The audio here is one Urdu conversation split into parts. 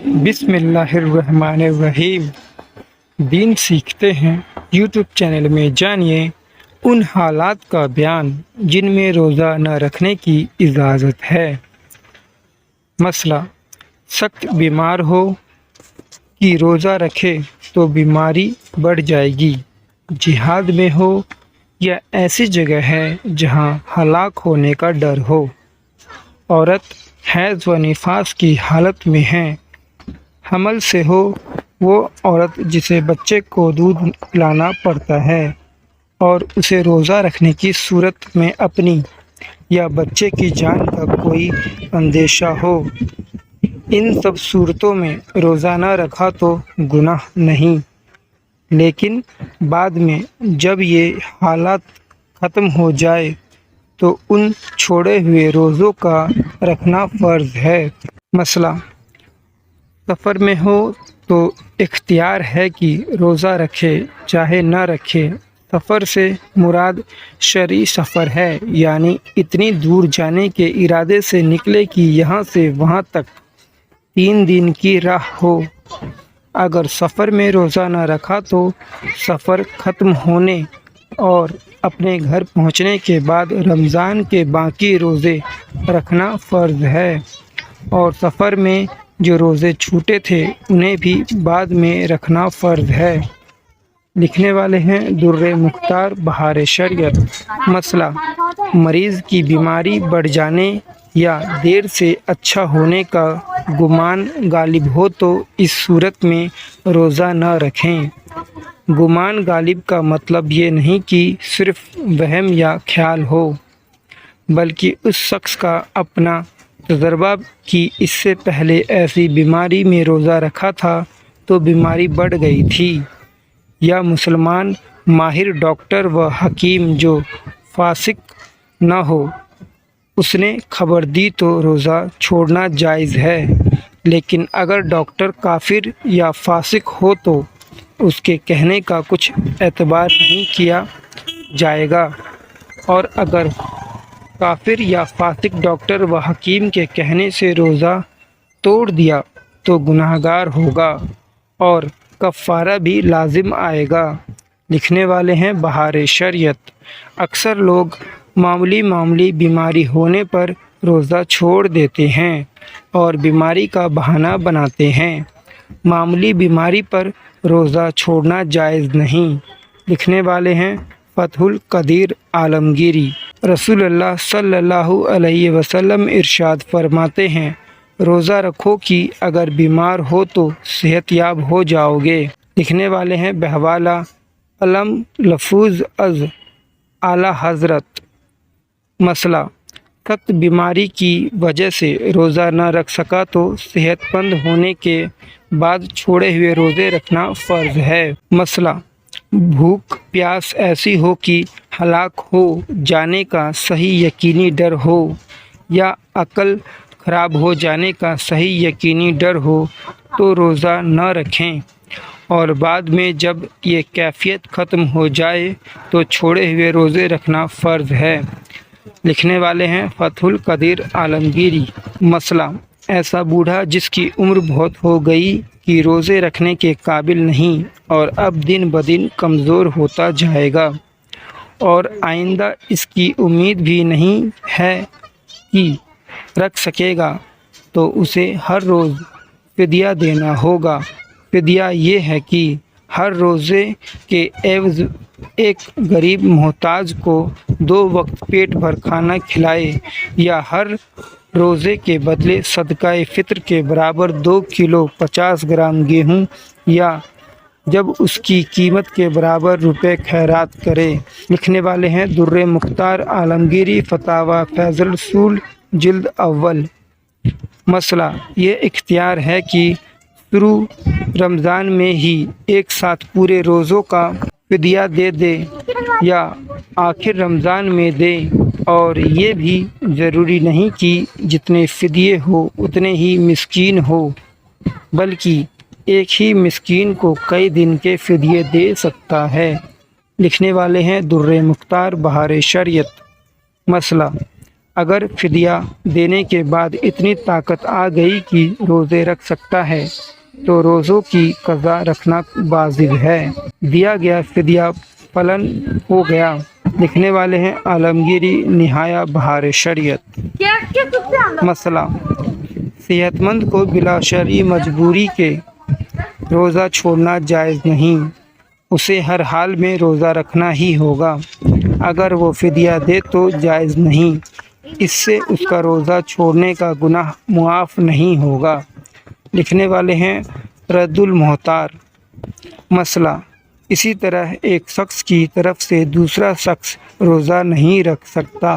بسم اللہ الرحمن الرحیم۔ دین سیکھتے ہیں یوٹیوب چینل میں جانیے ان حالات کا بیان جن میں روزہ نہ رکھنے کی اجازت ہے۔ مسئلہ: سخت بیمار ہو کہ روزہ رکھے تو بیماری بڑھ جائے گی، جہاد میں ہو یا ایسی جگہ ہے جہاں ہلاک ہونے کا ڈر ہو، عورت حیض و نفاس کی حالت میں ہے، حمل سے ہو وہ عورت جسے بچے کو دودھ پلانا پڑتا ہے اور اسے روزہ رکھنے کی صورت میں اپنی یا بچے کی جان کا کوئی اندیشہ ہو، ان سب صورتوں میں روزہ نہ رکھا تو گناہ نہیں، لیکن بعد میں جب یہ حالات ختم ہو جائے تو ان چھوڑے ہوئے روزوں کا رکھنا فرض ہے۔ مسئلہ: سفر میں ہو تو اختیار ہے کہ روزہ رکھے چاہے نہ رکھے۔ سفر سے مراد شرعی سفر ہے، یعنی اتنی دور جانے کے ارادے سے نکلے کہ یہاں سے وہاں تک 3 دن کی راہ ہو۔ اگر سفر میں روزہ نہ رکھا تو سفر ختم ہونے اور اپنے گھر پہنچنے کے بعد رمضان کے باقی روزے رکھنا فرض ہے، اور سفر میں جو روزے چھوٹے تھے انہیں بھی بعد میں رکھنا فرض ہے۔ لکھنے والے ہیں در مختار بہار شریعت۔ مسئلہ: مریض کی بیماری بڑھ جانے یا دیر سے اچھا ہونے کا گمان غالب ہو تو اس صورت میں روزہ نہ رکھیں۔ گمان غالب کا مطلب یہ نہیں کہ صرف وہم یا خیال ہو، بلکہ اس شخص کا اپنا تجربہ کہ اس سے پہلے ایسی بیماری میں روزہ رکھا تھا تو بیماری بڑھ گئی تھی، یا مسلمان ماہر ڈاکٹر و حکیم جو فاسق نہ ہو اس نے خبر دی تو روزہ چھوڑنا جائز ہے، لیکن اگر ڈاکٹر کافر یا فاسق ہو تو اس کے کہنے کا کچھ اعتبار نہیں کیا جائے گا، اور اگر کافر یا فاسق ڈاکٹر و حکیم کے کہنے سے روزہ توڑ دیا تو گنہگار ہوگا اور کفارہ بھی لازم آئے گا۔ لکھنے والے ہیں بہار شریعت۔ اکثر لوگ معمولی بیماری ہونے پر روزہ چھوڑ دیتے ہیں اور بیماری کا بہانہ بناتے ہیں۔ معمولی بیماری پر روزہ چھوڑنا جائز نہیں۔ لکھنے والے ہیں فتح القدیر عالمگیری۔ رسول اللہ صلی اللہ علیہ وسلم ارشاد فرماتے ہیں، روزہ رکھو کہ اگر بیمار ہو تو صحت یاب ہو جاؤ گے۔ لکھنے والے ہیں بہوالہ علم لفظ از اعلیٰ حضرت۔ مسئلہ: سخت بیماری کی وجہ سے روزہ نہ رکھ سکا تو صحت مند ہونے کے بعد چھوڑے ہوئے روزے رکھنا فرض ہے۔ مسئلہ: بھوک پیاس ایسی ہو کہ ہلاک ہو جانے کا صحیح یقینی ڈر ہو، یا عقل خراب ہو جانے کا صحیح یقینی ڈر ہو تو روزہ نہ رکھیں، اور بعد میں جب یہ کیفیت ختم ہو جائے تو چھوڑے ہوئے روزے رکھنا فرض ہے۔ لکھنے والے ہیں فتح القدیر عالمگیری۔ مسئلہ: ایسا بوڑھا جس کی عمر بہت ہو گئی کہ روزے رکھنے کے قابل نہیں اور اب دن بدن کمزور ہوتا جائے گا اور آئندہ اس کی امید بھی نہیں ہے کہ رکھ سکے گا، تو اسے ہر روز فدیہ دینا ہوگا۔ فدیہ یہ ہے کہ ہر روزے کے عوض ایک غریب محتاج کو 2 وقت پیٹ بھر کھانا کھلائے، یا ہر روزے کے بدلے صدقہ فطر کے برابر 2 کلو 50 گرام گیہوں یا جب اس کی قیمت کے برابر روپے خیرات کرے۔ لکھنے والے ہیں در مختار عالمگیری فتاوی فیض الرسول جلد اول۔ مسئلہ: یہ اختیار ہے کہ شروع رمضان میں ہی ایک ساتھ پورے روزوں کا فدیہ دے دے یا آخر رمضان میں دے، اور یہ بھی ضروری نہیں کہ جتنے فدیے ہو اتنے ہی مسکین ہو، بلکہ ایک ہی مسکین کو کئی دن کے فدیے دے سکتا ہے۔ لکھنے والے ہیں در مختار بہار شریعت۔ مسئلہ: اگر فدیہ دینے کے بعد اتنی طاقت آ گئی کہ روزے رکھ سکتا ہے تو روزوں کی قضا رکھنا واجب ہے۔ دیا گیا فدیہ فلن ہو گیا۔ لکھنے والے ہیں عالمگیری نہایہ بہار شریعت۔ مسئلہ: صحت مند کو بلا شرعی مجبوری کے روزہ چھوڑنا جائز نہیں، اسے ہر حال میں روزہ رکھنا ہی ہوگا۔ اگر وہ فدیہ دے تو جائز نہیں، اس سے اس کا روزہ چھوڑنے کا گناہ معاف نہیں ہوگا۔ لکھنے والے ہیں رد المحتار۔ مسئلہ: اسی طرح ایک شخص کی طرف سے دوسرا شخص روزہ نہیں رکھ سکتا۔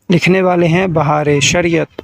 لکھنے والے ہیں بہار شریعت۔